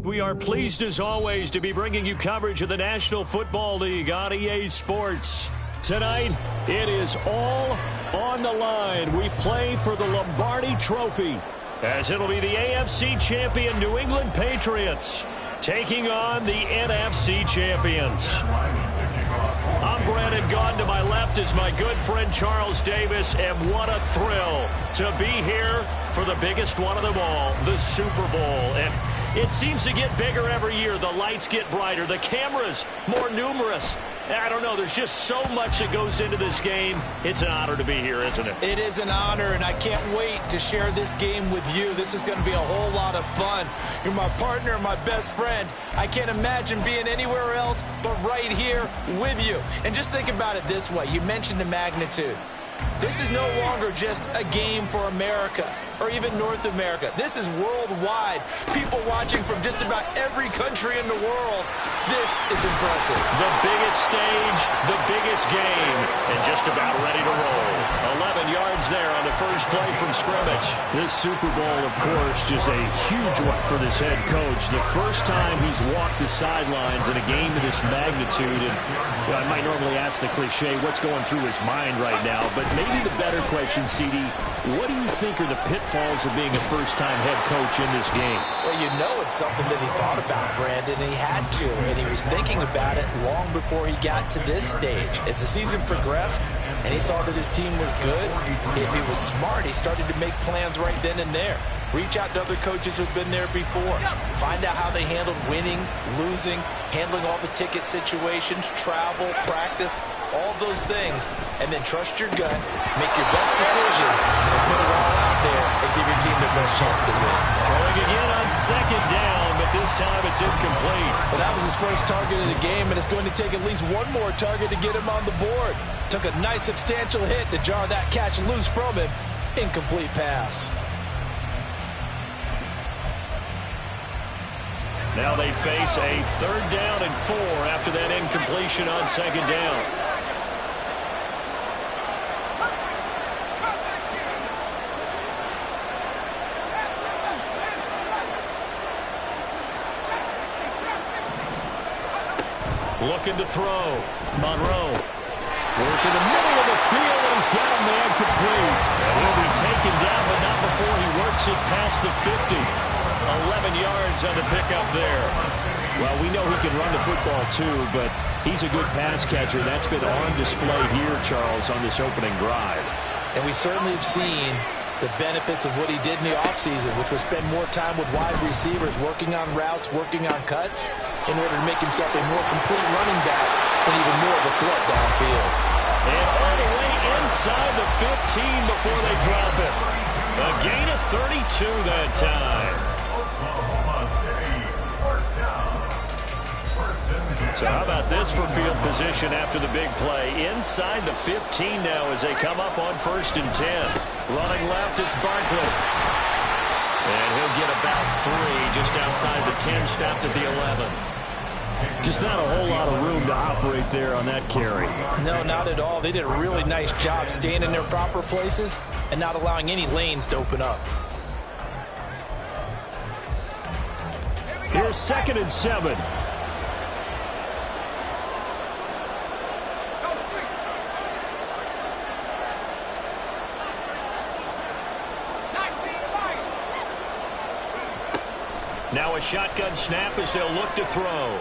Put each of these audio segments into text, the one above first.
We are pleased as always to be bringing you coverage of the National Football League on EA Sports. Tonight, it is all on the line. We play for the Lombardi Trophy, as it'll be the AFC champion New England Patriots taking on the NFC champions. I'm Brandon Gaudin. To my left is my good friend Charles Davis, and what a thrill to be here for the biggest one of them all, the Super Bowl. And it seems to get bigger every year. The lights get brighter, the cameras more numerous. I don't know, there's just so much that goes into this game. It's an honor to be here, isn't it? It is an honor, and I can't wait to share this game with you. This is going to be a whole lot of fun. You're my partner, my best friend. I can't imagine being anywhere else but right here with you. And just think about it this way. You mentioned the magnitude. This is no longer just a game for America or even North America. This is worldwide. People watching from just about every country in the world. This is impressive. The biggest stage, the biggest game, and just about ready to roll. 11 yards there on the first play from scrimmage. This Super Bowl, of course, just a huge one for this head coach. The first time he's walked the sidelines in a game of this magnitude, and I might normally ask the cliche, what's going through his mind right now, but maybe the better question, CD, what do you think are the pitfalls of being a first-time head coach in this game? Well, you know it's something that he thought about, Brandon, and he had to, and he was thinking about it long before he got to this stage. As the season progressed and he saw that his team was good, if he was smart, he started to make plans right then and there. Reach out to other coaches who've been there before. Find out how they handled winning, losing, handling all the ticket situations, travel, practice, all those things, and then trust your gut, make your best decision, and put it all out there and give your team the best chance to win. Throwing again on second down, but this time it's incomplete. Well, that was his first target of the game, and it's going to take at least one more target to get him on the board. Took a nice substantial hit to jar that catch loose from him. Incomplete pass. Now they face a 3rd down and 4 after that incompletion on second down. Looking to throw. Monroe. Work in the middle of the field, and he's got a man complete. And he'll be taken down, but not before he works it past the 50. 11 yards on the pickup there. Well, we know he can run the football too, but he's a good pass catcher. That's been on display here, Charles, on this opening drive. And we certainly have seen the benefits of what he did in the offseason, which was spend more time with wide receivers, working on routes, working on cuts, in order to make himself a more complete running back and even more of a threat downfield. And all the way inside the 15 before they drop it. A gain of 32 that time. So how about this for field position after the big play? Inside the 15 now as they come up on 1st and 10. Running left, it's Barkley. And he'll get about 3 just outside the 10, stopped at the 11. Just not a whole lot of room to operate there on that carry. No, not at all. They did a really nice job staying in their proper places and not allowing any lanes to open up. Here's 2nd and 7. Now a shotgun snap as they'll look to throw.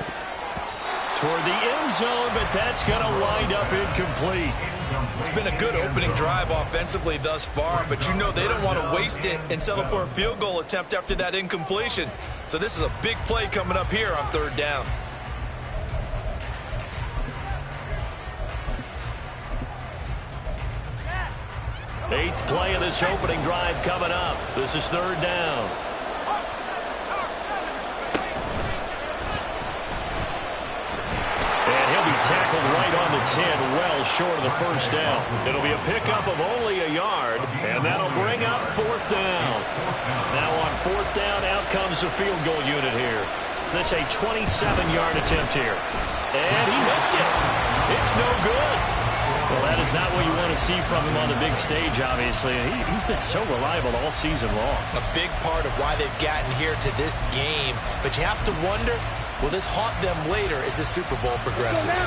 Toward the end zone, but that's going to wind up incomplete. It's been a good opening drive offensively thus far, but you know they don't want to waste it and settle for a field goal attempt after that incompletion. So this is a big play coming up here on 3rd down. Eighth play of this opening drive coming up. This is 3rd down. Tackled right on the 10, well short of the 1st down. It'll be a pickup of only a yard, and that'll bring up 4th down. Now on 4th down, out comes the field goal unit here. This a 27-yard attempt here. And he missed it. It's no good. Well, that is not what you want to see from him on the big stage, obviously. He's been so reliable all season long. A big part of why they've gotten here to this game. But you have to wonder, will this haunt them later as the Super Bowl progresses?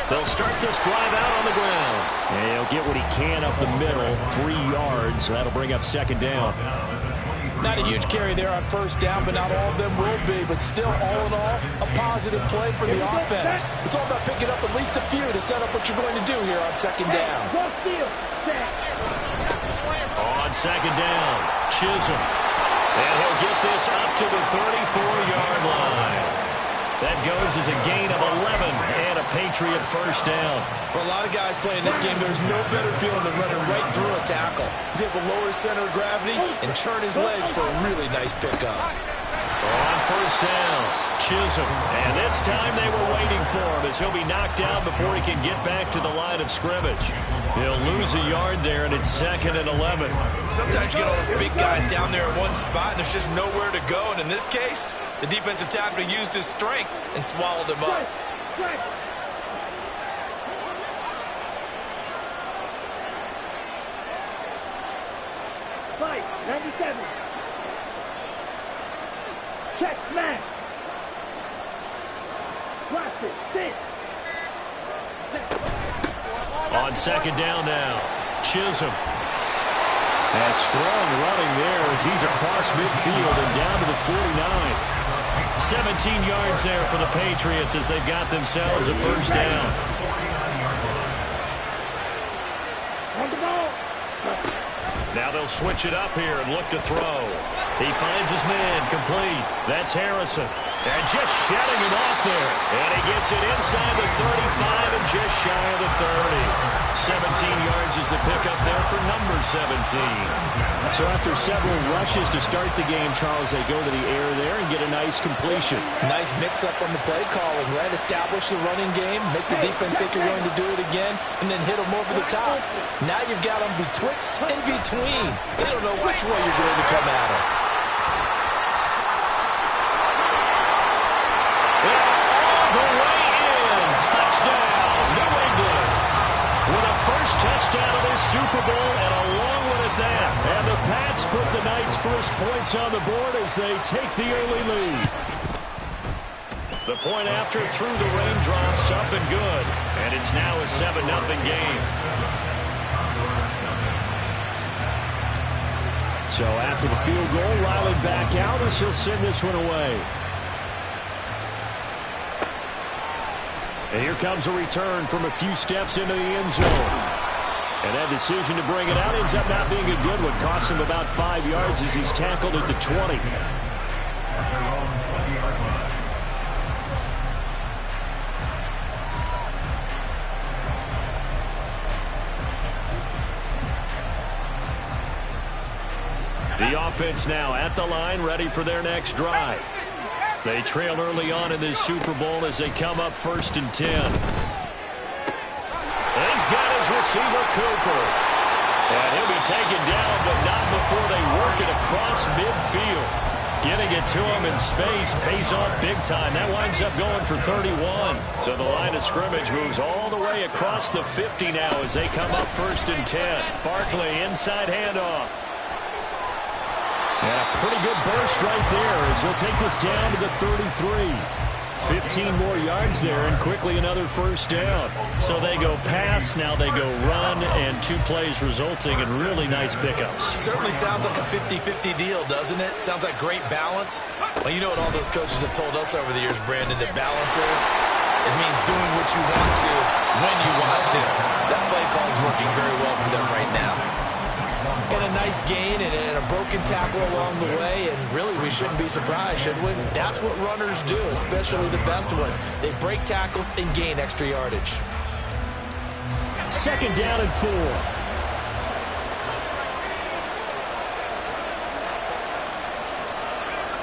They'll start this drive out on the ground. And he'll get what he can up the middle, 3 yards. That'll bring up second down. Not a huge carry there on first down, but not all of them will be. But still, all in all, a positive play for the offense. It's all about picking up at least a few to set up what you're going to do here on second down. On second down, Chisholm. And he'll get this up to the 34-yard line. That goes as a gain of 11 and a Patriot first down. For a lot of guys playing this game, there's no better feeling than running right through a tackle. He's able to lower his center of gravity and churn his legs for a really nice pickup. On first down, Chisholm. And this time they were waiting for him as he'll be knocked down before he can get back to the line of scrimmage. He'll lose a yard there, and it's 2nd and 11. Sometimes you get all those big guys down there in one spot, and there's just nowhere to go. And in this case, the defensive tackle used his strength and swallowed him up. Fight, 97. Check, smash. Watch it, sit. On second down now, Chisholm. And strong running there as he's across midfield and down to the 49. 17 yards there for the Patriots as they've got themselves a first down. Now they'll switch it up here and look to throw. He finds his man complete. That's Harrison. And just shutting him off there. And he gets it inside the 35 and just shy of the 30. 17 yards is the pickup there for number 17. So after several rushes to start the game, Charles, they go to the air there and get a nice completion. Nice mix-up on the play calling, right? Establish the running game, make the defense think you're going to do it again, and then hit them over the top. Now you've got them betwixt and between. They don't know which way you're going to come at them. All the way in. Touchdown, New England. With a first touchdown of this Super Bowl and a long one at that. And the Pats put the Knights' first points on the board as they take the early lead. The point after through the raindrops, up and good. And it's now a 7-0 game. So after the field goal, Riley back out as he'll send this one away. And here comes a return from a few steps into the end zone. And that decision to bring it out ends up not being a good one. Cost him about 5 yards as he's tackled at the 20. The offense now at the line, ready for their next drive. They trail early on in this Super Bowl as they come up 1st and 10. He's got his receiver, Cooper. And he'll be taken down, but not before they work it across midfield. Getting it to him in space pays off big time. That winds up going for 31. So the line of scrimmage moves all the way across the 50 now as they come up 1st and 10. Barkley inside handoff. And a pretty good burst right there as he'll take this down to the 33. 15 more yards there and quickly another first down. So they go pass, now they go run, and 2 plays resulting in really nice pickups. Certainly sounds like a 50-50 deal, doesn't it? Sounds like great balance. Well, you know what all those coaches have told us over the years, Brandon, that balance is? It means doing what you want to when you want to. That play call is working very well for them right now. And a nice gain and a broken tackle along the way, and really we shouldn't be surprised, should we? That's what runners do, especially the best ones. They break tackles and gain extra yardage. 2nd down and 4.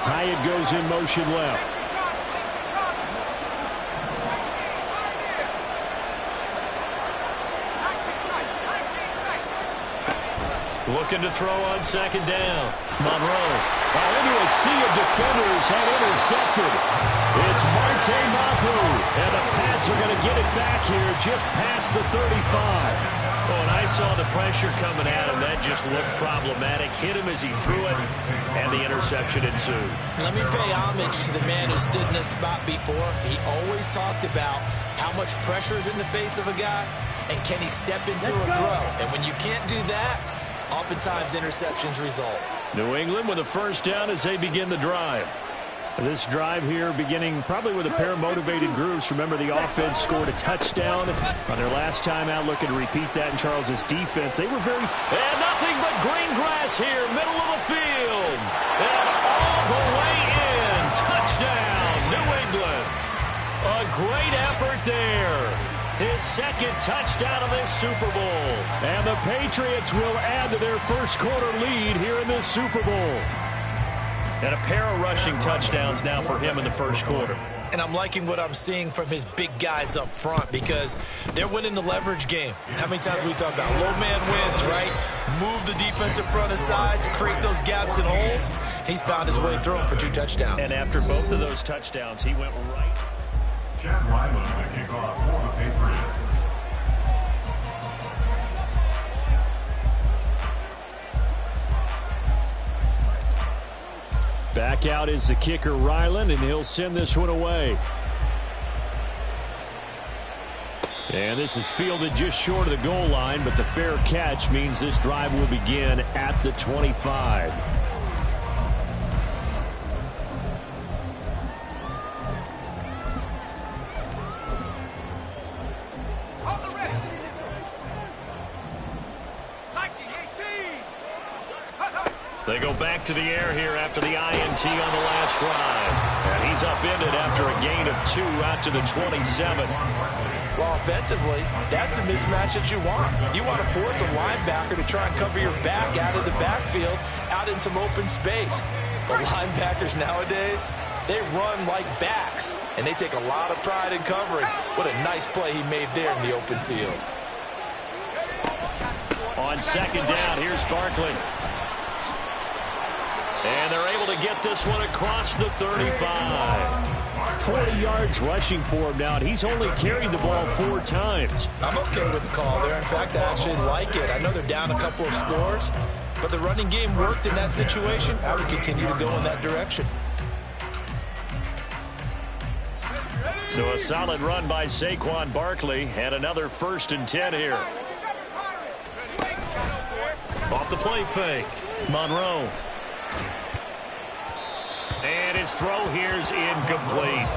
Hyatt goes in motion left. Looking to throw on second down. Monroe. Into a sea of defenders and intercepted. It's Marte Mapu. And the Pats are going to get it back here just past the 35. Oh, and I saw the pressure coming at him. That just looked problematic. Hit him as he threw it, and the interception ensued. Let me pay homage to the man who stood in this spot before. He always talked about how much pressure is in the face of a guy, and can he step into a throw. And when you can't do that, oftentimes interceptions result. New England with a first down as they begin the drive. This drive here beginning probably with a pair of motivated groups. Remember, the offense scored a touchdown on their last time out. Looking to repeat that in Charles's defense. They were very... And nothing but green grass here, middle of the field. And all the way in. Touchdown, New England. A great effort there. His second touchdown of this Super Bowl. And the Patriots will add to their first quarter lead here in this Super Bowl. And a pair of rushing touchdowns now for him in the first quarter. And I'm liking what I'm seeing from his big guys up front because they're winning the leverage game. How many times we talk about low man wins, right? Move the defensive front aside, create those gaps and holes. He's found his way through them for 2 touchdowns. And after both of those touchdowns, he went right. Chad Ryland to kick off for the Patriots. Back out is the kicker, Ryland, and he'll send this one away. And this is fielded just short of the goal line, but the fair catch means this drive will begin at the 25. They go back to the air here after the INT on the last drive. And he's upended after a gain of 2 out to the 27. Well, offensively, that's the mismatch that you want. You want to force a linebacker to try and cover your back out of the backfield, out in some open space. But linebackers nowadays, they run like backs, and they take a lot of pride in covering. What a nice play he made there in the open field. On second down, here's Barkley. And they're able to get this one across the 35. 40 yards rushing for him now, and he's only carried the ball 4 times. I'm okay with the call there. In fact, I actually like it. I know they're down a couple of scores, but the running game worked in that situation. I would continue to go in that direction. So a solid run by Saquon Barkley, and another 1st and 10 here. Off the play fake, Monroe. And his throw here's incomplete.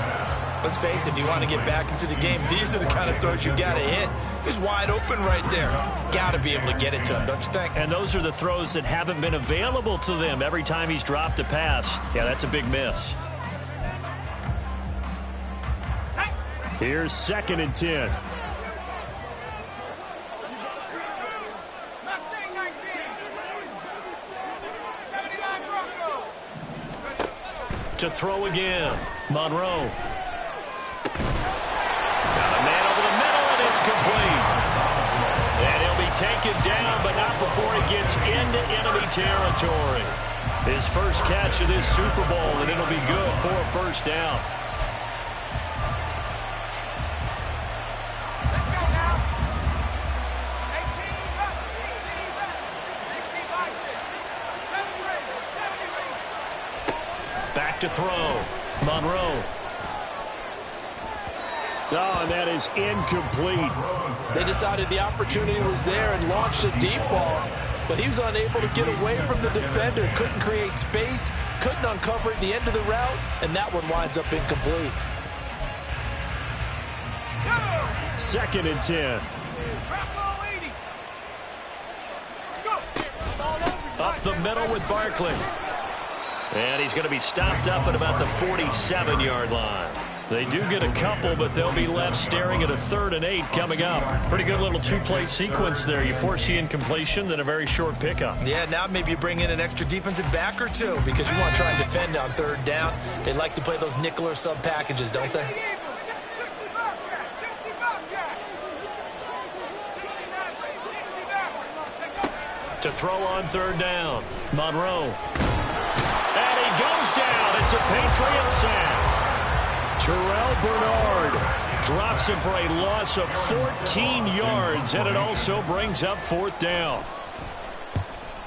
Let's face it, if you want to get back into the game, these are the kind of throws you got to hit. He's wide open right there. Got to be able to get it to him, don't you think? And those are the throws that haven't been available to them every time he's dropped a pass. Yeah, that's a big miss. Here's 2nd and 10. To throw again, Monroe. Got a man over the middle, and it's complete. And he'll be taken down, but not before he gets into enemy territory. His first catch of this Super Bowl, and it'll be good for a first down. To throw, Monroe. Oh, and that is incomplete. They decided the opportunity was there and launched a deep ball, but he was unable to get away from the defender, couldn't create space, couldn't uncover at the end of the route, and that one winds up incomplete. 2nd and 10. Up the middle with Barkley. And he's going to be stopped up at about the 47-yard line. They do get a couple, but they'll be left staring at a 3rd and 8 coming up. Pretty good little 2-play sequence there. You force the incompletion, then a very short pickup. Yeah, now maybe you bring in an extra defensive back or 2 because you want to try and defend on 3rd down. They like to play those nickel or sub packages, don't they? To throw on third down. Monroe. And he goes down. It's a Patriot sack. Terrell Bernard drops him for a loss of 14 yards, and it also brings up fourth down.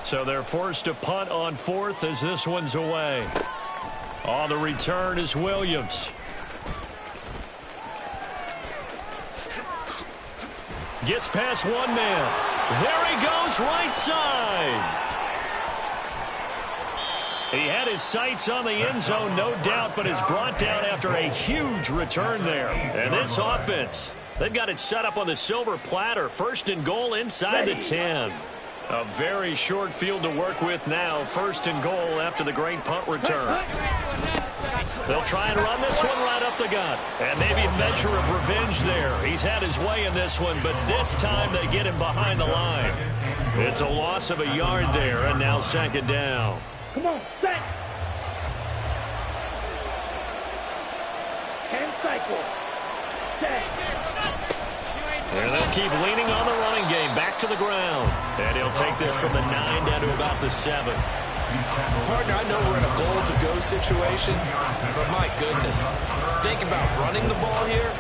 So they're forced to punt on fourth as this one's away. On the return is Williams. Gets past one man. There he goes, right side. He had his sights on the end zone, no doubt, but is brought down after a huge return there. And this offense, they've got it set up on the silver platter. First and goal inside the 10. A very short field to work with now. First and goal after the great punt return. They'll try and run this one right up the gut. And maybe a measure of revenge there. He's had his way in this one, but this time they get him behind the line. It's a loss of a yard there, and now second down. Come on, set. 10 cycle. Set. And they'll keep leaning on the running game. Back to the ground. And he'll take this from the 9 down to about the 7. Partner, I know we're in a goal-to-go situation, but my goodness, think about running the ball here.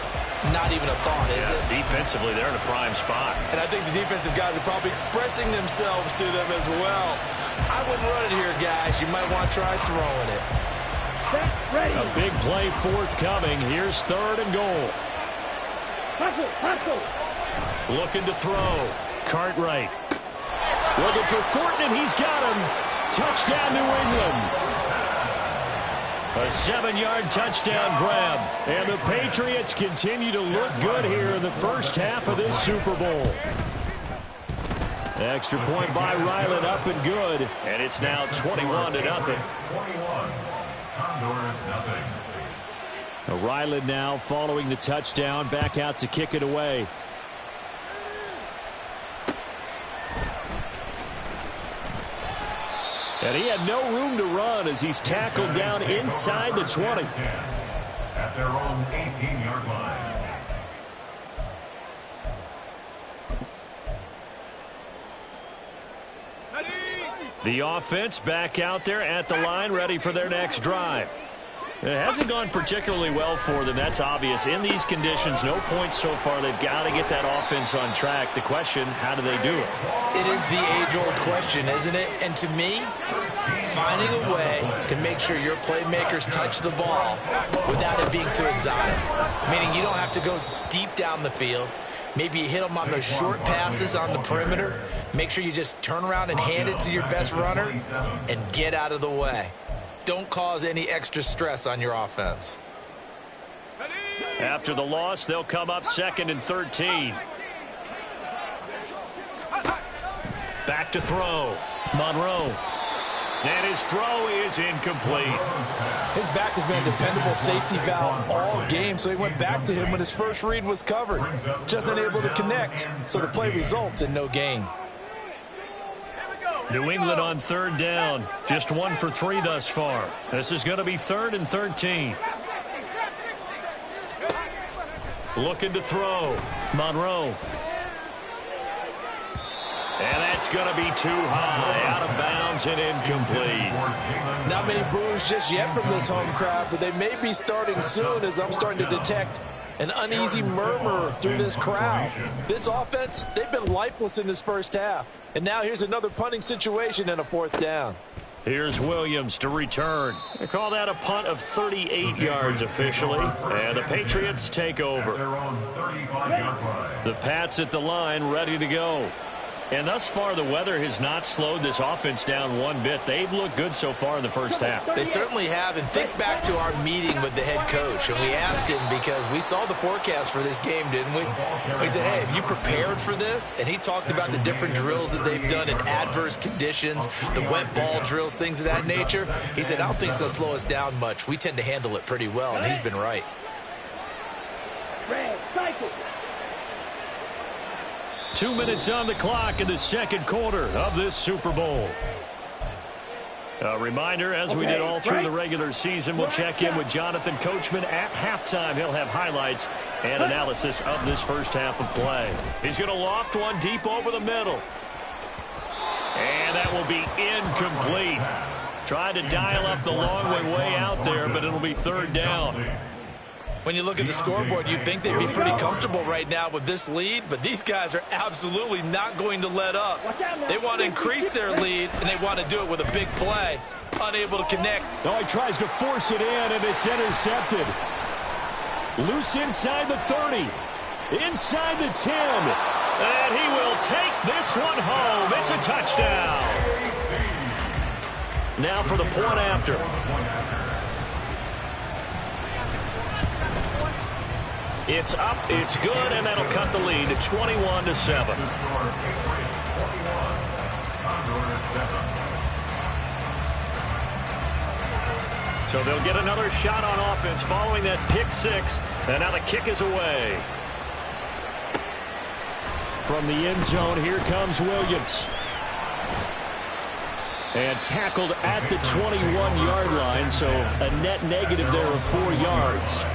Not even a thought, is it? Defensively, they're in a prime spot. And I think the defensive guys are probably expressing themselves to them as well. I wouldn't run it here, guys. You might want to try throwing it. Ready. A big play forthcoming. Here's third and goal. Hustle, hustle. Looking to throw. Cartwright. Looking for Thornton, and he's got him. Touchdown, New England. A 7-yard touchdown grab. And the Patriots continue to look good here in the first half of this Super Bowl. Extra point by Ryland, up and good. And it's now 21-0. 21. Condors, nothing. Ryland now following the touchdown, back out to kick it away. And he had no room to run as he's tackled down inside the 20. At their own 18-yard line. The offense back out there at the line, ready for their next drive. It hasn't gone particularly well for them. That's obvious. In these conditions, no points so far. They've got to get that offense on track. The question, how do they do it? It is the age-old question, isn't it? And to me, finding a way to make sure your playmakers touch the ball without it being too exotic. Meaning you don't have to go deep down the field. Maybe you hit them on those short passes on the perimeter. Make sure you just turn around and hand it to your best runner and get out of the way. Don't cause any extra stress on your offense. After the loss, they'll come up 2nd and 13. Back to throw. Monroe. And his throw is incomplete. His back has been a dependable safety valve all game, so he went back to him when his first read was covered. Just unable to connect, so the play results in no gain. New England on third down. Just 1 for 3 thus far. This is going to be 3rd and 13. Looking to throw. Monroe. And that's going to be too high. Out of bounds and incomplete. Not many boos just yet from this home crowd, but they may be starting soon as I'm starting to detect an uneasy murmur through this crowd. This offense, they've been lifeless in this first half. And now here's another punting situation and a 4th down. Here's Williams to return. They call that a punt of 38 yards officially. And the Patriots take over. The Pats at the line, ready to go. And thus far, the weather has not slowed this offense down one bit. They've looked good so far in the first half. They certainly have. And think back to our meeting with the head coach. And we asked him because we saw the forecast for this game, didn't we? We said, hey, have you prepared for this? And he talked about the different drills that they've done in adverse conditions, the wet ball drills, things of that nature. He said, I don't think it's going to slow us down much. We tend to handle it pretty well, and he's been right. Red cycle. 2 minutes on the clock in the second quarter of this Super Bowl. A reminder, as we did all through the regular season, we'll check in with Jonathan Coachman at halftime. He'll have highlights and analysis of this first half of play. He's going to loft one deep over the middle. And that will be incomplete. Tried to dial up the long way out there, but it'll be third down. When you look at the scoreboard, you'd think they'd be pretty comfortable right now with this lead, but these guys are absolutely not going to let up. They want to increase their lead, and they want to do it with a big play. Unable to connect. No, he tries to force it in, and it's intercepted. Loose inside the 30. Inside the 10. And he will take this one home. It's a touchdown. Now for the point after. It's up, it's good, and that'll cut the lead to 21-7. So they'll get another shot on offense following that pick six, and now the kick is away. From the end zone, here comes Williams. And tackled at the 21-yard line, so a net negative there of 4 yards.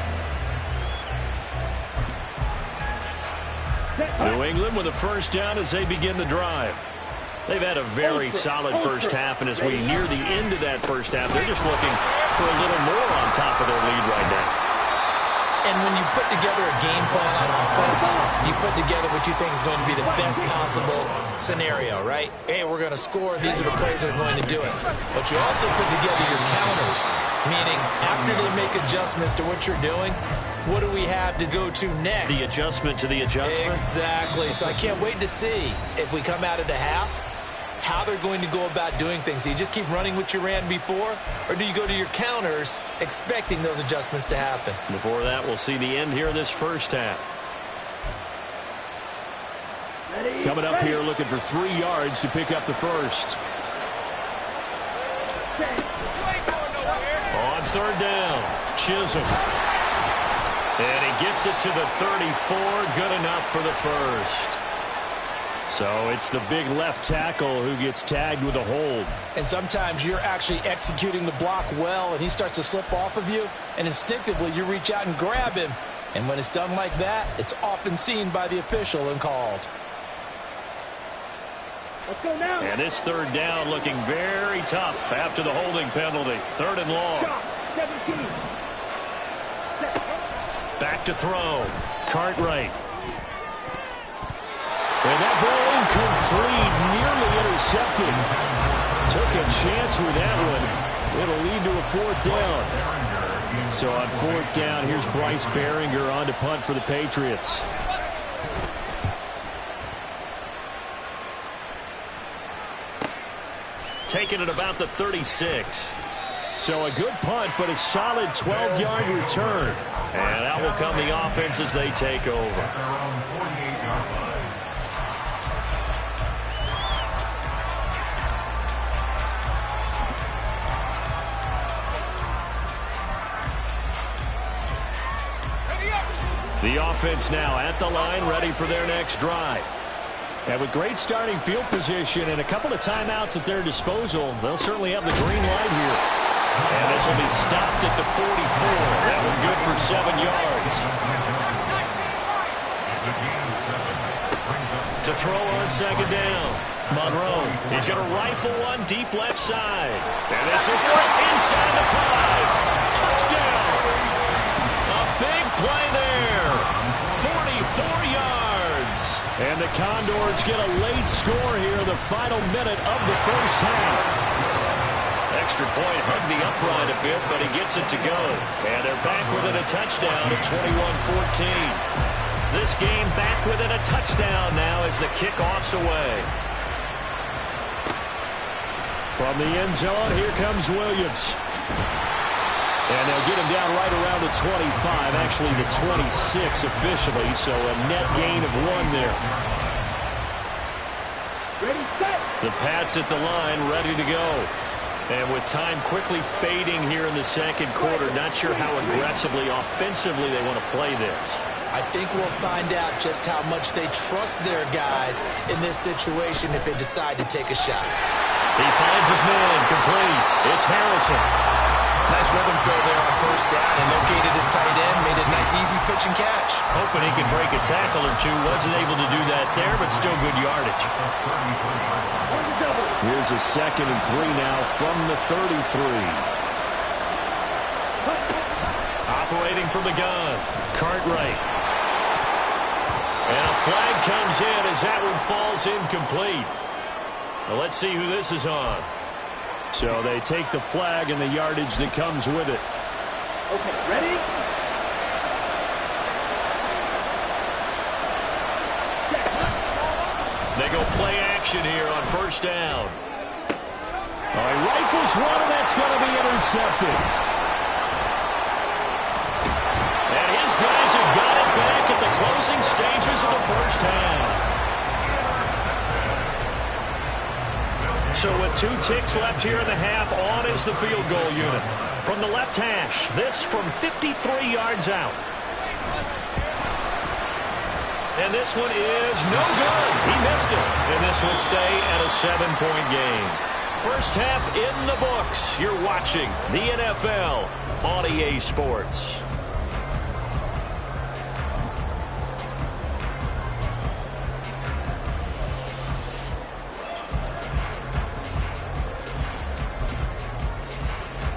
New England with a first down as they begin the drive. They've had a very solid first half, and as we near the end of that first half, they're just looking for a little more on top of their lead right now. And when you put together a game plan on offense, you put together what you think is going to be the best possible scenario, right? Hey, we're going to score. These are the plays that are going to do it. But you also put together your counters, meaning after they make adjustments to what you're doing, what do we have to go to next? The adjustment to the adjustment? Exactly. So I can't wait to see if we come out of the half, how they're going to go about doing things. Do you just keep running what you ran before, or do you go to your counters expecting those adjustments to happen? Before that, we'll see the end here of this first half. Coming up here looking for 3 yards to pick up the first. On third down, Chisholm. And he gets it to the 34, good enough for the first. So it's the big left tackle who gets tagged with a hold. And sometimes you're actually executing the block well, and he starts to slip off of you, and instinctively you reach out and grab him. And when it's done like that, it's often seen by the official and called. Let's go now. And this third down looking very tough after the holding penalty. Third and long. 17. Back to throw. Cartwright. And that ball incomplete, nearly intercepted. Took a chance with that one. It'll lead to a fourth down. So on fourth down, here's Bryce Behringer on to punt for the Patriots. Taking it about the 36. So a good punt, but a solid 12-yard return. And out will come the offense as they take over. The offense now at the line, ready for their next drive. And with great starting field position and a couple of timeouts at their disposal, they'll certainly have the green light here. And this will be stopped at the 44. That one good for 7 yards. To throw on second down. Monroe, he's going to rifle one deep left side. And this is quick inside the 5. Touchdown. A big play there. 44 yards. And the Condors get a late score here in the final minute of the first half. Extra point hugged the upright a bit, but he gets it to go. And they're back within a touchdown at 21-14. This game back within a touchdown now as the kickoff's away. From the end zone, here comes Williams. And they'll get him down right around the 25, actually the 26 officially, so a net gain of 1 there. Ready, set. The Pats at the line, ready to go. And with time quickly fading here in the second quarter, not sure how aggressively, offensively they want to play this. I think we'll find out just how much they trust their guys in this situation if they decide to take a shot. He finds his man, complete. It's Harrison. Nice rhythm throw there on first down. He located his tight end, made a nice easy pitch and catch. Hoping he could break a tackle or two. Wasn't able to do that there, but still good yardage. Here's a 2nd and 3 now from the 33. Operating from the gun, Cartwright. And a flag comes in as that one falls incomplete. Well, let's see who this is on. So they take the flag and the yardage that comes with it. Okay, ready? They go play action here on first down. He rifles one, and that's going to be intercepted. And his guys have got it back at the closing stages of the first half. So with 2 ticks left here in the half, on is the field goal unit. From the left hash, this from 53 yards out. And this one is no good. He missed it. And this will stay at a 7-point game. First half in the books. You're watching the NFL on EA Sports.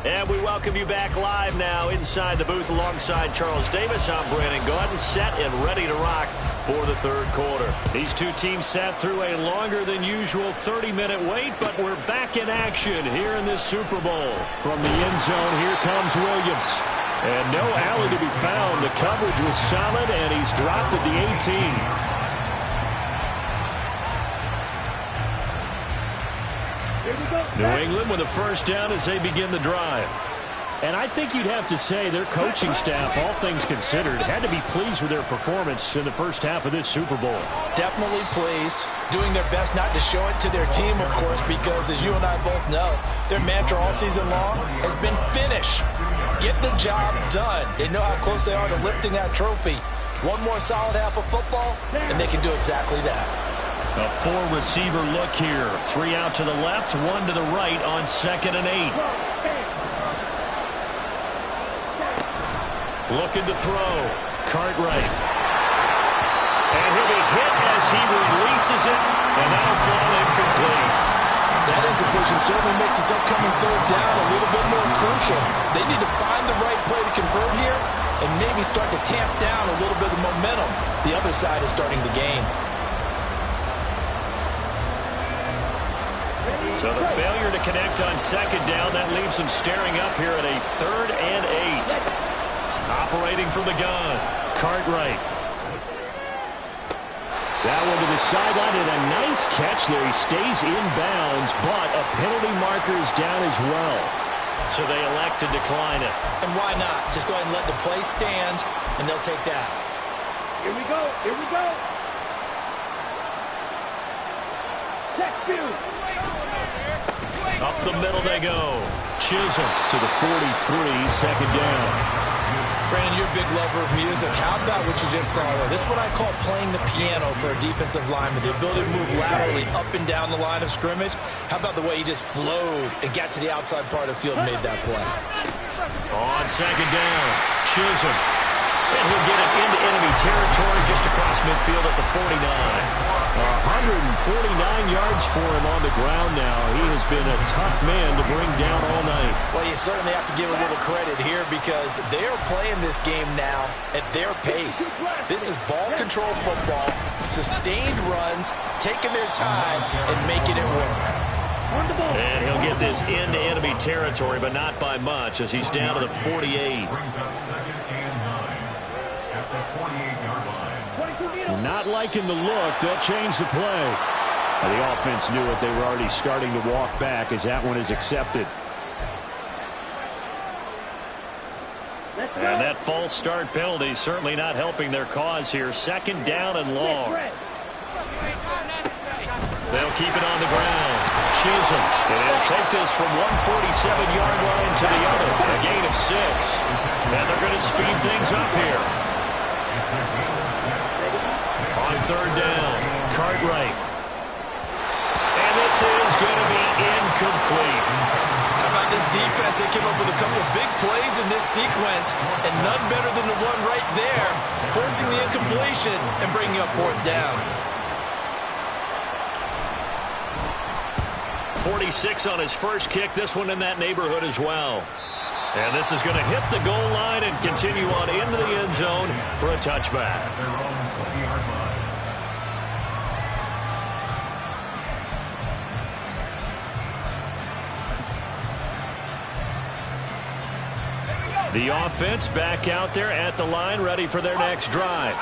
And we welcome you back live now inside the booth alongside Charles Davis. I'm Brandon Gaudin, set and ready to rock for the third quarter. These two teams sat through a longer than usual 30-minute wait, but we're back in action here in this Super Bowl. From the end zone, here comes Williams. And no alley to be found. The coverage was solid, and he's dropped at the 18. New England with a first down as they begin the drive. And I think you'd have to say their coaching staff, all things considered, had to be pleased with their performance in the first half of this Super Bowl. Definitely pleased, doing their best not to show it to their team, of course, because as you and I both know, their mantra all season long has been finish. Get the job done. They know how close they are to lifting that trophy. One more solid half of football, and they can do exactly that. A 4-receiver look here. 3 out to the left, 1 to the right on 2nd and 8. Looking to throw. Cartwright. And he'll be hit as he releases it, and that'll fall incomplete. That incompletion certainly makes this upcoming third down a little bit more crucial. They need to find the right play to convert here and maybe start to tamp down a little bit of momentum. The other side is starting to gain. So the failure to connect on 2nd down, that leaves them staring up here at a 3rd and 8. Operating from the gun, Cartwright. That one to the sideline, and a nice catch there. He stays in bounds, but a penalty marker is down as well. So they elect to decline it. And why not? Just go ahead and let the play stand, and they'll take that. Here we go. Here we go. Check 2. Up the middle they go. Chisholm to the 43, 2nd down. Brandon, you're a big lover of music. How about what you just saw there? This is what I call playing the piano for a defensive lineman. The ability to move laterally up and down the line of scrimmage. How about the way he just flowed and got to the outside part of the field and made that play? On 2nd down, Chisholm. And he'll get it into enemy territory just across midfield at the 49. 149 yards for him on the ground now. He has been a tough man to bring down all night. Well, you certainly have to give a little credit here because they are playing this game now at their pace. This is ball control football, sustained runs, taking their time, and making it work. And he'll get this into enemy territory, but not by much as he's down to the 48. Not liking the look. They'll change the play. The offense knew it. They were already starting to walk back as that one is accepted. And that false start penalty certainly not helping their cause here. 2nd down and long. They'll keep it on the ground. Chisholm. And they'll take this from 147-yard line to the other. A gain of 6. And they're going to speed things up here. On 3rd down, Cartwright. And this is going to be incomplete. How about this defense. They came up with a couple of big plays in this sequence, and none better than the one right there, forcing the incompletion and bringing up fourth down. 46 on his first kick. This one in that neighborhood as well. And this is going to hit the goal line and continue on into the end zone for a touchback. The offense back out there at the line, ready for their next drive.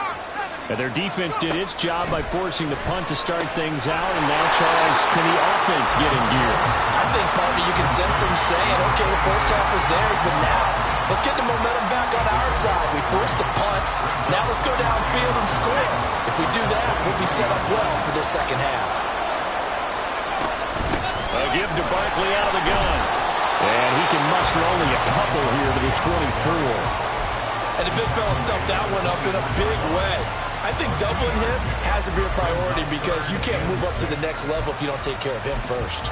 And their defense did its job by forcing the punt to start things out. And now, Charles, can the offense get in gear? I think, partly, you can sense them saying, okay, the first half was theirs, but now let's get the momentum back on our side. We forced a punt. Now let's go downfield and score. If we do that, we'll be set up well for this second half. A give to Barkley out of the gun. And he can muster only a couple here to the 24. And the big fella stuffed that one up in a big way. I think doubling him has to be a priority because you can't move up to the next level if you don't take care of him first.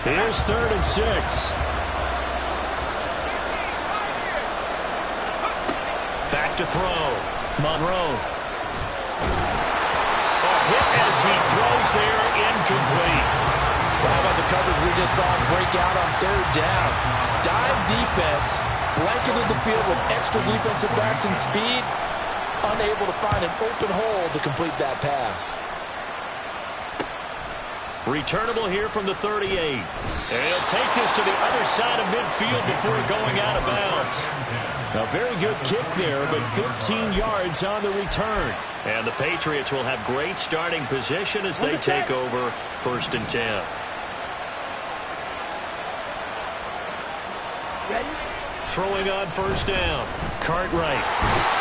Here's 3rd and 6. Back to throw. Monroe. A hit as he throws there, incomplete. Well, how about the coverage we just saw him break out on 3rd down? Dime defense, blanketed the field with extra defensive backs and speed, unable to find an open hole to complete that pass. Returnable here from the 38. And he'll take this to the other side of midfield before going out of bounds. A very good kick there, but 15 yards on the return. And the Patriots will have great starting position as they take over 1st and 10. Ready? Throwing on 1st down. Cartwright.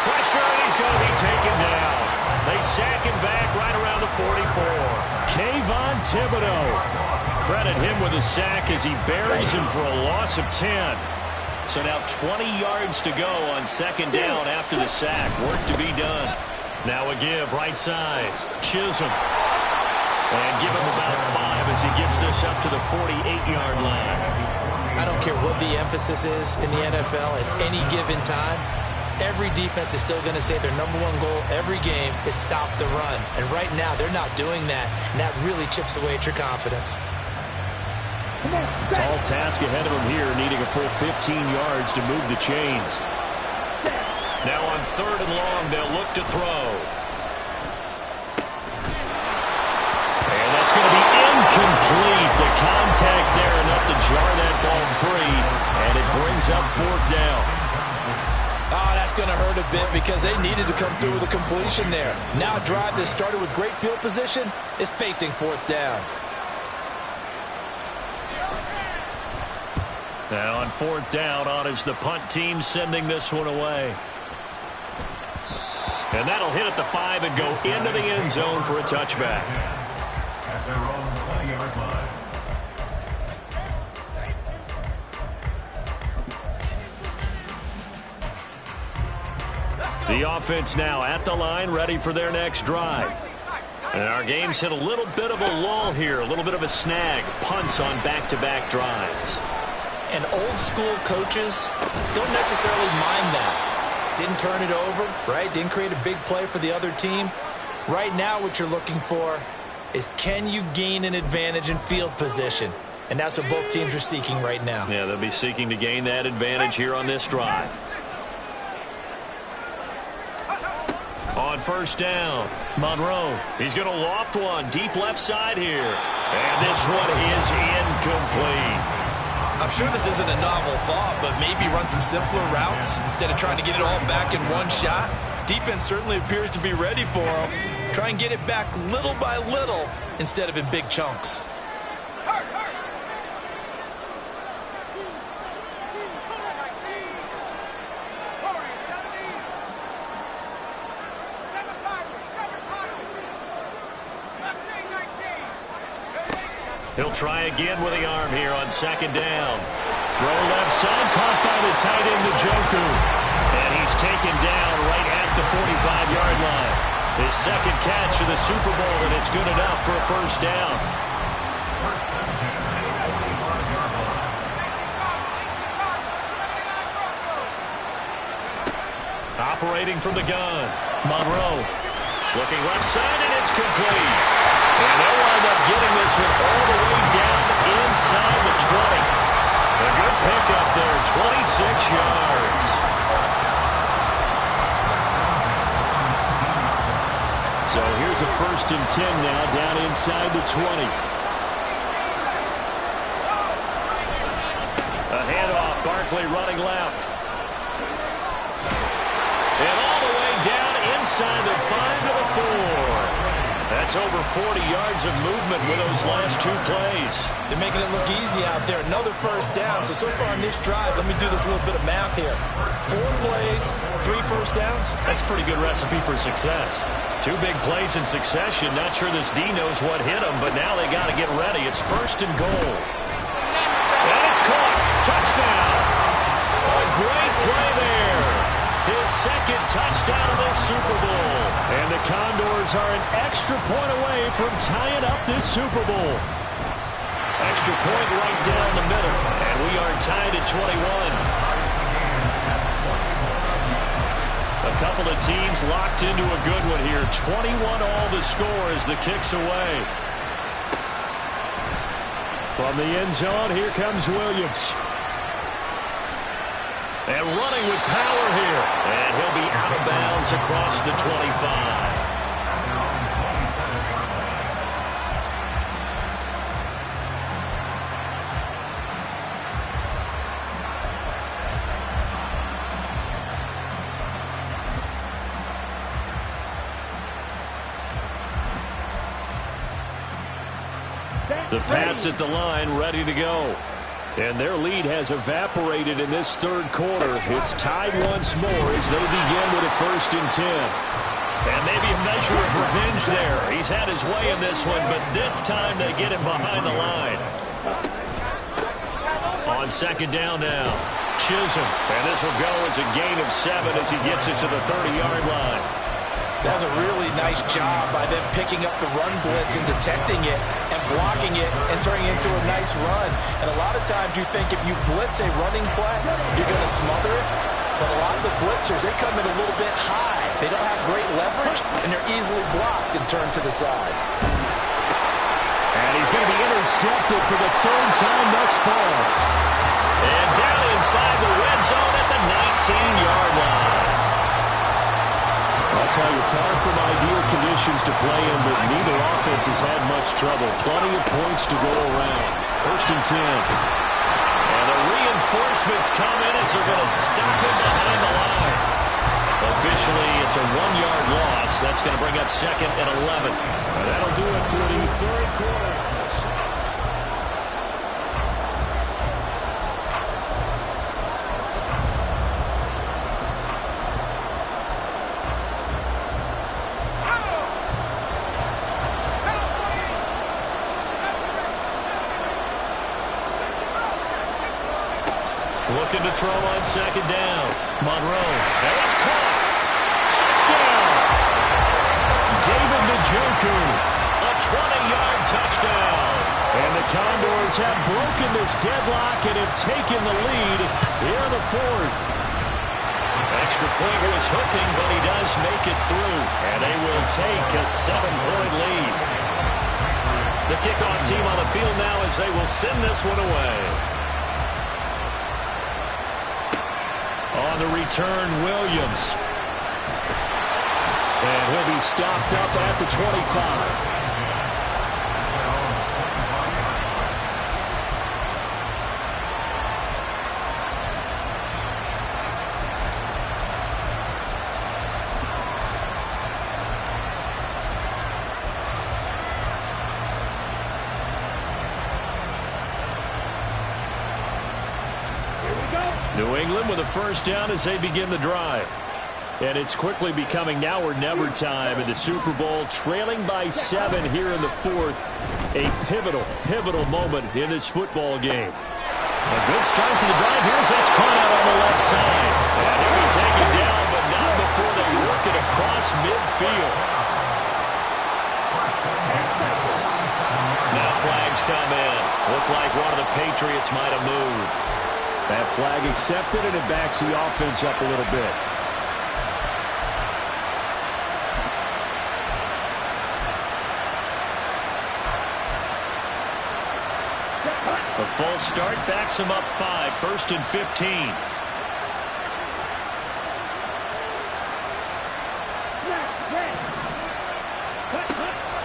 Pressure, and he's going to be taken down. They sack him back right around the 44. Kayvon Thibodeau. Credit him with a sack as he buries him for a loss of 10. So now 20 yards to go on 2nd down after the sack. Work to be done. Now a give right side. Chisholm. And give him about 5 as he gets this up to the 48-yard line. I don't care what the emphasis is in the NFL at any given time. Every defense is still going to say their number one goal every game is stop the run. And right now, they're not doing that, and that really chips away at your confidence. Tall task ahead of him here, needing a full 15 yards to move the chains. Now on 3rd and long, they'll look to throw. And that's going to be incomplete. The contact there enough to jar that ball free, and it brings up 4th down. Oh, that's going to hurt a bit because they needed to come through with a completion there. Now a drive that started with great field position is facing 4th down. Now on 4th down, on is the punt team sending this one away. And that'll hit at the 5 and go into the end zone for a touchback. At their own 20-yard line. The offense now at the line, ready for their next drive. And our game's hit a little bit of a lull here, a little bit of a snag. Punts on back-to-back drives. And old school coaches don't necessarily mind that. Didn't turn it over, right? Didn't create a big play for the other team. Right now what you're looking for is can you gain an advantage in field position? And that's what both teams are seeking right now. Yeah, they'll be seeking to gain that advantage here on this drive. On 1st down, Monroe. He's going to loft one deep left side here. And this one is incomplete. I'm sure this isn't a novel thought, but maybe run some simpler routes instead of trying to get it all back in one shot. Defense certainly appears to be ready for him. Try and get it back little by little instead of in big chunks. He'll try again with the arm here on 2nd down. Throw left side, caught by the tight end, Njoku. And he's taken down right at the 45-yard line. His 2nd catch of the Super Bowl, and it's good enough for a 1st down. Operating from the gun. Monroe looking left side, and it's complete. And they'll wind up getting this one all the way down inside the 20. A good pickup there, 26 yards. So here's a 1st and 10 now, down inside the 20. A handoff, Barkley running left. And all the way down inside the 5 to the 4. That's over 40 yards of movement with those last 2 plays. They're making it look easy out there. Another 1st down. So far on this drive, let me do this little bit of math here. 4 plays, 3 1st downs. That's a pretty good recipe for success. 2 big plays in succession. Not sure this D knows what hit him, but now they got to get ready. It's 1st and goal. And it's caught. Touchdown. A great play there. His 2nd touchdown of this Super Bowl. And the Condors are an extra point away from tying up this Super Bowl. Extra point right down the middle. And we are tied at 21. A couple of teams locked into a good one here. 21 all the score as the kick's away. From the end zone, here comes Williams. And running with power here. And he'll be out of bounds across the 25. The Pats at the line, ready to go. And their lead has evaporated in this 3rd quarter. It's tied once more as they begin with a 1st and 10. And maybe a measure of revenge there. He's had his way in this one, but this time they get him behind the line. On 2nd down now, Chisholm. And this will go as a gain of 7 as he gets it to the 30-yard line. That was a really nice job by them picking up the run blitz and detecting it and blocking it and turning it into a nice run. And a lot of times you think if you blitz a running play, you're going to smother it. But a lot of the blitzers, they come in a little bit high. They don't have great leverage, and they're easily blocked and turned to the side. And he's going to be intercepted for the 3rd time thus far. And down inside the red zone at the 19-yard line. I'll tell you, far from ideal conditions to play in, but neither offense has had much trouble. Plenty of points to go around. 1st and 10. And the reinforcements come in as they're going to stop him behind the line. Officially, it's a 1-yard loss. That's going to bring up 2nd and 11. And that'll do it for the 3rd quarter. Looking to throw on 2nd down. Monroe. And it's caught. Touchdown. David Njoku. A 20-yard touchdown. And the Condors have broken this deadlock and have taken the lead here in the 4th. Extra point was hooking, but he does make it through. And they will take a 7-point lead. The kickoff team on the field now as they will send this one away. On the return, Williams. And he'll be stopped up at the 25. New England with a 1st down as they begin the drive. And it's quickly becoming now or never time in the Super Bowl, trailing by 7 here in the 4th. A pivotal moment in this football game. A good start to the drive. Here's that's caught out on the left side. And he'll be taken down, but not before they work it across midfield. Now flags come in. Look like one of the Patriots might have moved. That flag accepted, and it backs the offense up a little bit. A false start backs him up 5, 1st and 15.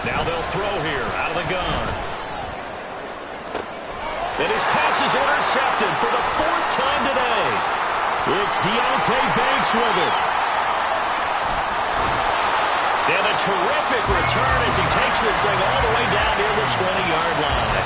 Now they'll throw here out of the gun. And his pass is intercepted for the 4th time today. It's Deontay Banks with it. And a terrific return as he takes this thing all the way down near the 20-yard line.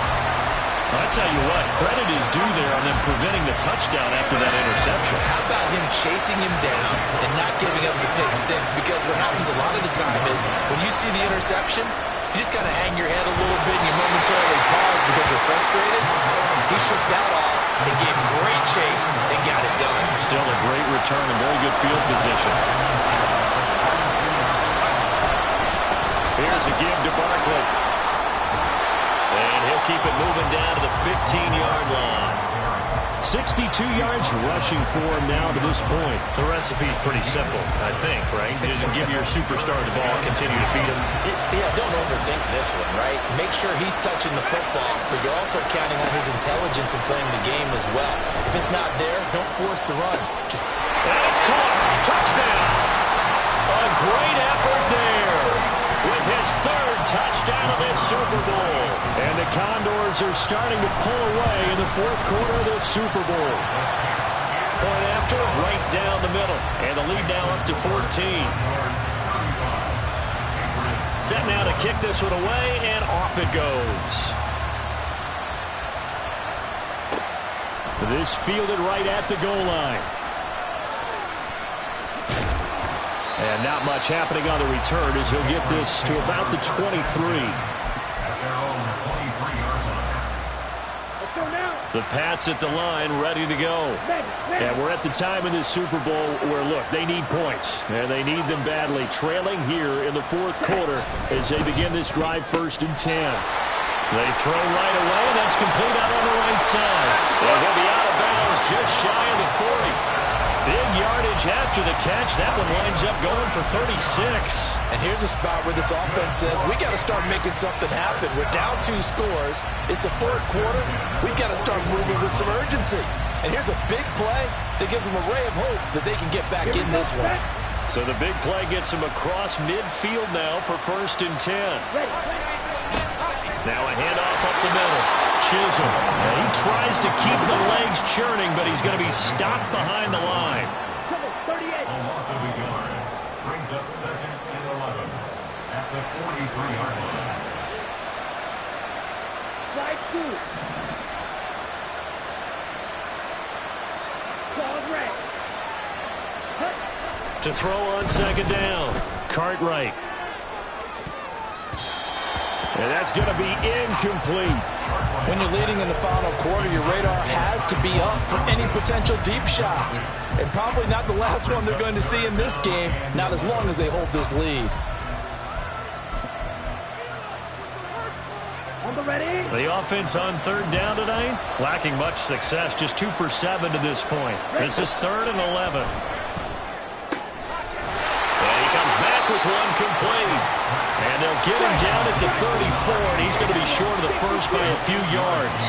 I tell you what, credit is due there on them preventing the touchdown after that interception. How about him chasing him down and not giving up the pick six? Because what happens a lot of the time is when you see the interception, you just kind of hang your head a little bit and you momentarily pause because you're frustrated. He shook that off and gave great chase and got it done. Still a great return and very good field position. Here's a give to Barkley. And he'll keep it moving down to the 15-yard line. 62 yards rushing for him now to this point. The recipe's pretty simple, I think, right? Just give your superstar the ball, continue to feed him. Yeah, don't overthink this one, right? Make sure he's touching the football, but you're also counting on his intelligence in playing the game as well. If it's not there, don't force the run. And it's caught. Touchdown. A great effort there with his 3rd touchdown of this Super Bowl. And the Condors are starting to pull away in the 4th quarter of this Super Bowl. Point after, right down the middle. And the lead now up to 14. Set now to kick this one away, and off it goes. This fielded right at the goal line. And not much happening on the return as he'll get this to about the 23. The Pats at the line, ready to go. And we're at the time in this Super Bowl where, look, they need points. And they need them badly. Trailing here in the 4th quarter as they begin this drive 1st and 10. They throw right away, and that's complete out on the right side. And he'll be out of bounds just shy of the 40. Big yardage after the catch. That one winds up going for 36. And here's a spot where this offense says, we got to start making something happen. We're down 2 scores. It's the 4th quarter. We've got to start moving with some urgency. And here's a big play that gives them a ray of hope that they can get back in this one. So the big play gets him across midfield now for 1st and 10. Now a handoff up the middle. Chisholm. And he tries to keep the legs churning, but he's going to be stopped behind the line. Loss of a yard. Brings up 2nd and 11 at the 43-yard line. Slide 2. Ball red. To throw on 2nd down. Cartwright. And that's going to be incomplete. When you're leading in the final quarter, your radar has to be up for any potential deep shots. And probably not the last one they're going to see in this game, not as long as they hold this lead. On the ready. The offense on 3rd down tonight, lacking much success, just 2 for 7 to this point. This is 3rd and 11. And he comes back with one complete. And they'll get him down at the 34, and he's going to be short of the first by a few yards.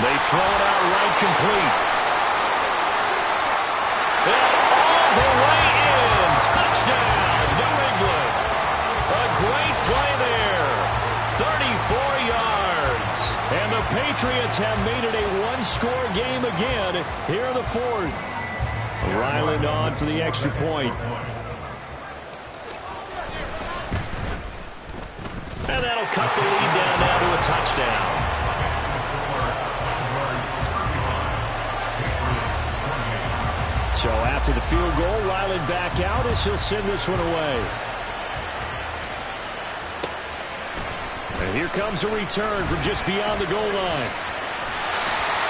They throw it out right complete. And all the way in. Touchdown, New England. A great play there. 34 yards. And the Patriots have made it a one-score game again here in the 4th. Ryland on for the extra point. And that'll cut the lead down now to a touchdown. So after the field goal, Ryland back out as he'll send this one away. And here comes a return from just beyond the goal line.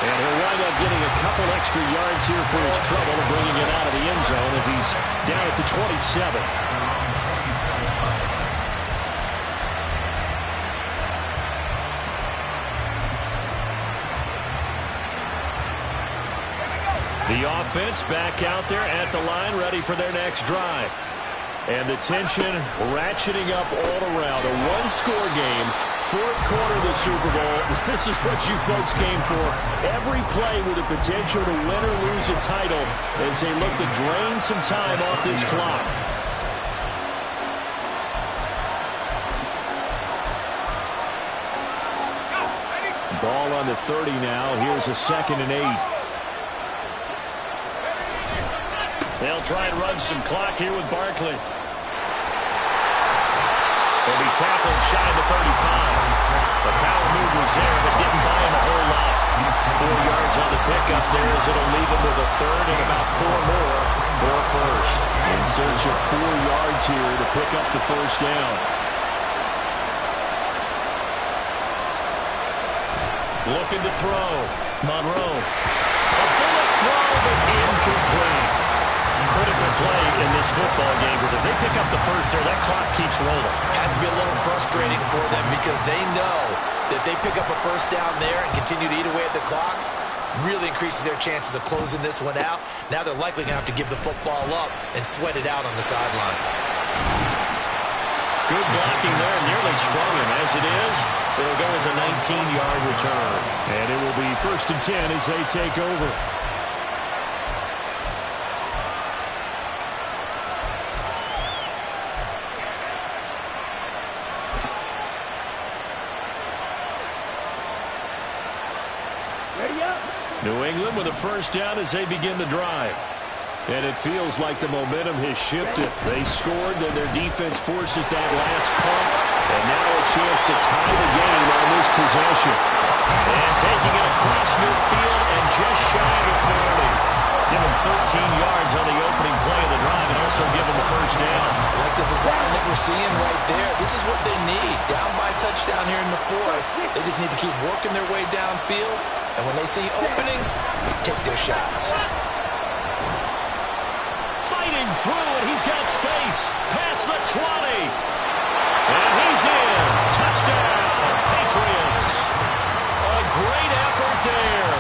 And he'll wind up getting a couple extra yards here for his trouble and bringing it out of the end zone as he's down at the 27. The offense back out there at the line, ready for their next drive. And the tension ratcheting up all around. A one-score game, fourth quarter of the Super Bowl. This is what you folks came for. Every play with the potential to win or lose a title as they look to drain some time off this clock. Ball on the 30 now. Here's a 2nd and 8. They'll try and run some clock here with Barkley. He'll be tackled shy of the 35. The power move was there, but didn't buy him a whole lot. 4 yards on the pickup there as it'll leave him with a 3rd and about 4 more for a first. In search of 4 yards here to pick up the first down. Looking to throw. Monroe. A bullet throw, but incomplete. Critical play in this football game because if they pick up the first there, that clock keeps rolling. Has to be a little frustrating for them because they know that they pick up a first down there and continue to eat away at the clock, really increases their chances of closing this one out. Now they're likely going to have to give the football up and sweat it out on the sideline. Good blocking there, nearly sprung him. As it is, it'll go as a 19-yard return. And it will be 1st and 10 as they take over. Ready up. New England with a first down as they begin the drive. And it feels like the momentum has shifted. They scored, then their defense forces that last punt. And now a chance to tie the game on this possession. And taking it across midfield and just shy of 40. Give him 13 yards on the opening play of the drive and also give him a first down. Like the design that we're seeing right there, this is what they need. Down by a touchdown here in the 4th. They just need to keep working their way downfield. And when they see openings, take their shots. Fighting through, and he's got space. Past the 20. And he's in. Touchdown, Patriots. A great effort there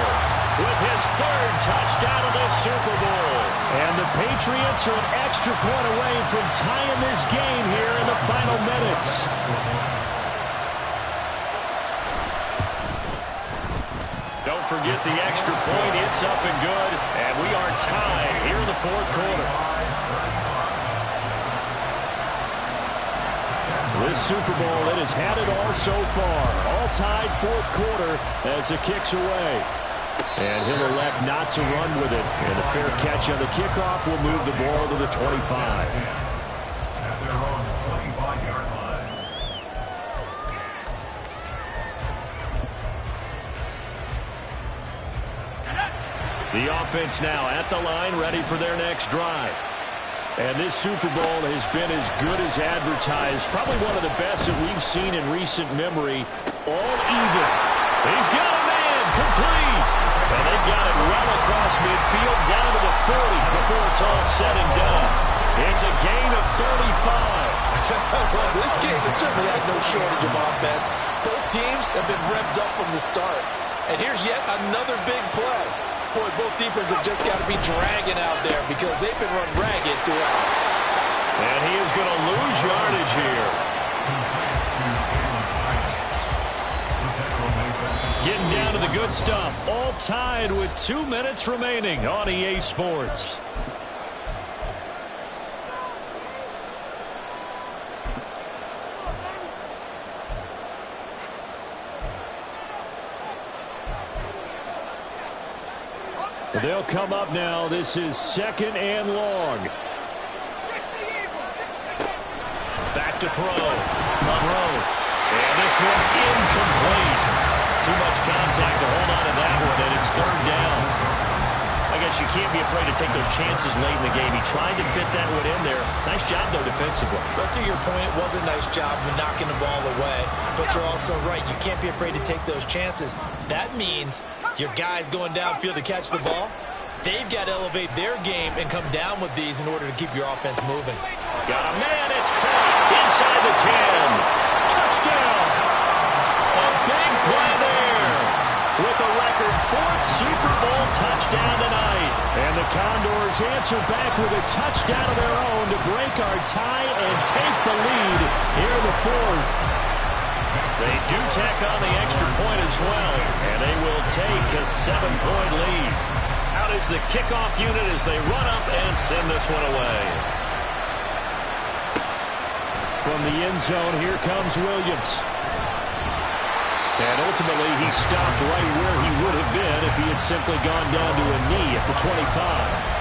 with his 3rd touchdown of the Super Bowl. And the Patriots are an extra point away from tying this game here in the final minutes. Don't forget the extra point. It's up and good. And we are tied here in the 4th quarter. This Super Bowl, it has had it all so far. All tied 4th quarter as it kicks away. And he'll elect not to run with it. And a fair catch on the kickoff will move the ball to the 25. At their own 25-yard line. The offense now at the line, ready for their next drive. And this Super Bowl has been as good as advertised. Probably one of the best that we've seen in recent memory. All even. He's got a man, complete. And they've got it well across midfield, down to the 40 before it's all said and done. It's a gain of 35. Well, this game has certainly had no shortage of offense. Both teams have been revved up from the start. And here's yet another big play. Boy, both defenses have just got to be dragging out there because they've been run ragged throughout. And he is going to lose yardage here. Getting down to the good stuff. All tied with 2 minutes remaining on EA Sports. They'll come up now. This is 2nd and long. Back to throw. Monroe. And this one incomplete. Too much contact to hold on to that one, and it's 3rd down. I guess you can't be afraid to take those chances late in the game. He tried to fit that one in there. Nice job, though, defensively. But to your point, it was a nice job of knocking the ball away. But you're also right. You can't be afraid to take those chances. That means your guys going downfield to catch the ball, they've got to elevate their game and come down with these in order to keep your offense moving. Got a man. It's caught inside the 10. Touchdown. A big play there with a record fourth Super Bowl touchdown tonight. And the Condors answer back with a touchdown of their own to break our tie and take the lead here in the fourth. They do tack on the extra point as well, and they will take a 7-point lead. Out is the kickoff unit as they run up and send this one away. From the end zone, here comes Williams. And ultimately, he stopped right where he would have been if he had simply gone down to a knee at the 25.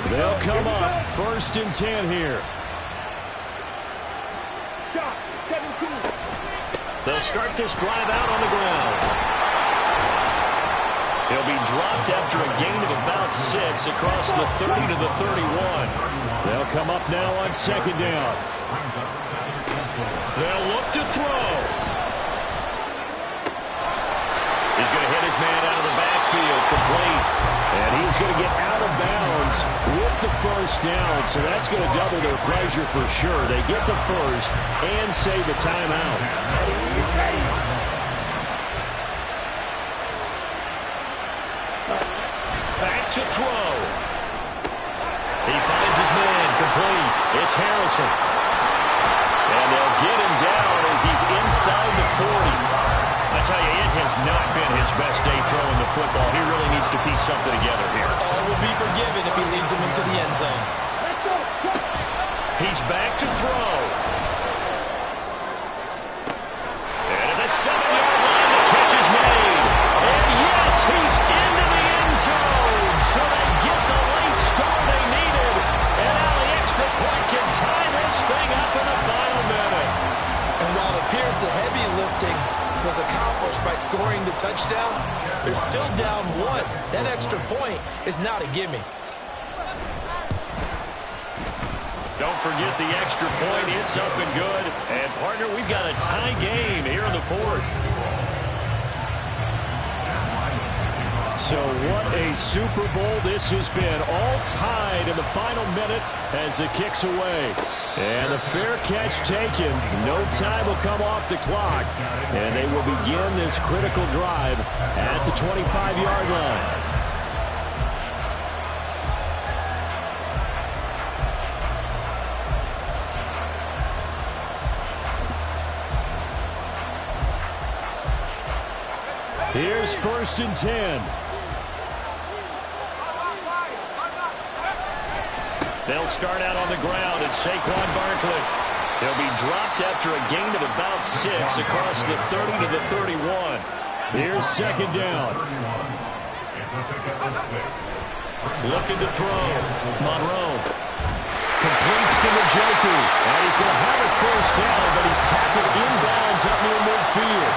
They'll come up 1st and 10 here. They'll start this drive out on the ground. He'll be dropped after a gain of about 6 across the 30 to the 31. They'll come up now on 2nd down. They'll look to throw. He's going to hit his man out of the backfield, complete. And he's going to get out of bounds with the first down, so that's going to double their pleasure for sure. They get the first and save a timeout. Back to throw. He finds his man, complete. It's Harrison. And they'll get him down as he's inside the 40. I tell you, it has not been his best day throwing the football. He really needs to piece something together here. All will be forgiven if he leads him into the end zone. He's back to throw. And at the 7-yard line, the catch is made. And yes, he's into the end zone. So they get the late score they needed. And now the extra point can tie this thing up in the final minute. And while it appears the heavy lifting was accomplished by scoring the touchdown, they're still down 1. That extra point is not a gimme. Don't forget the extra point. It's up and good. And, partner, we've got a tie game here in the fourth. So what a Super Bowl this has been. All tied in the final minute as it kicks away. And a fair catch taken. No time will come off the clock. And they will begin this critical drive at the 25-yard line. Here's 1st and 10. They'll start out on the ground at Saquon Barkley. He'll be dropped after a gain of about 6 across the 30 to the 31. Here's 2nd down. Looking to throw. Monroe completes to Njoku. And he's going to have a first down, but he's tackled inbounds up near midfield.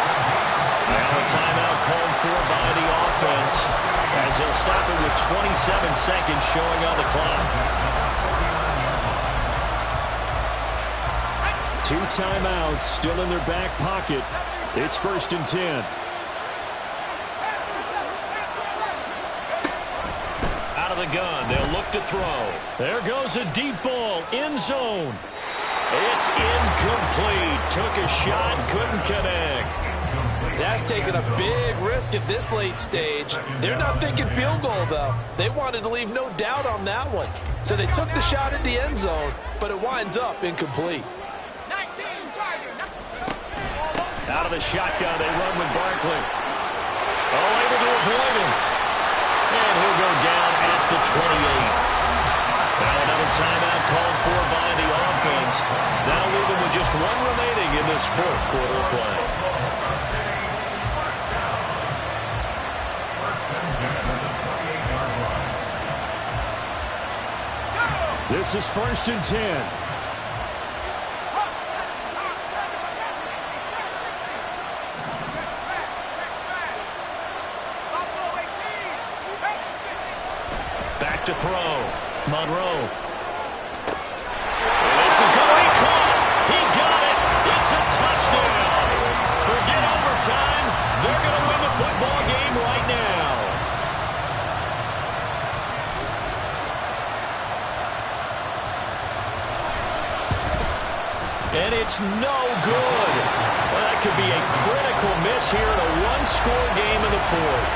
Now a timeout called for by the offense as he'll stop it with 27 seconds showing on the clock. 2 timeouts still in their back pocket. It's 1st and 10. Out of the gun. They'll look to throw. There goes a deep ball. End zone. It's incomplete. Took a shot. Couldn't connect. That's taking a big risk at this late stage. They're not thinking field goal, though. They wanted to leave no doubt on that one. So they took the shot at the end zone, but it winds up incomplete. Out of the shotgun, they run with Barkley. Oh, able to avoid him. And he'll go down at the 28. Now another timeout called for by the offense. Now leaving with just 1 remaining in this 4th quarter of play. This is 1st and 10. Back to throw. Monroe. This is going to be caught. He got it. It's a touchdown. Forget overtime. They're going to win the football game right now. It's no good. Well, that could be a critical miss here in a one-score game in the fourth.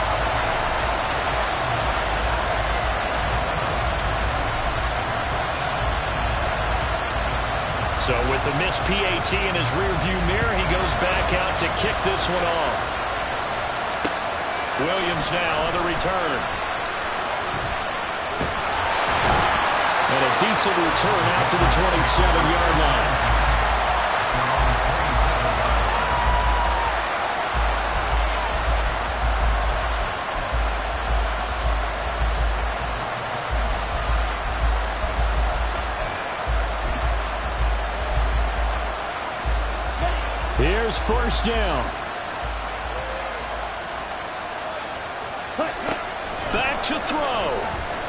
So with the missed PAT in his rearview mirror, he goes back out to kick this one off. Williams now on the return. And a decent return out to the 27-yard line. Here's first down. Back to throw.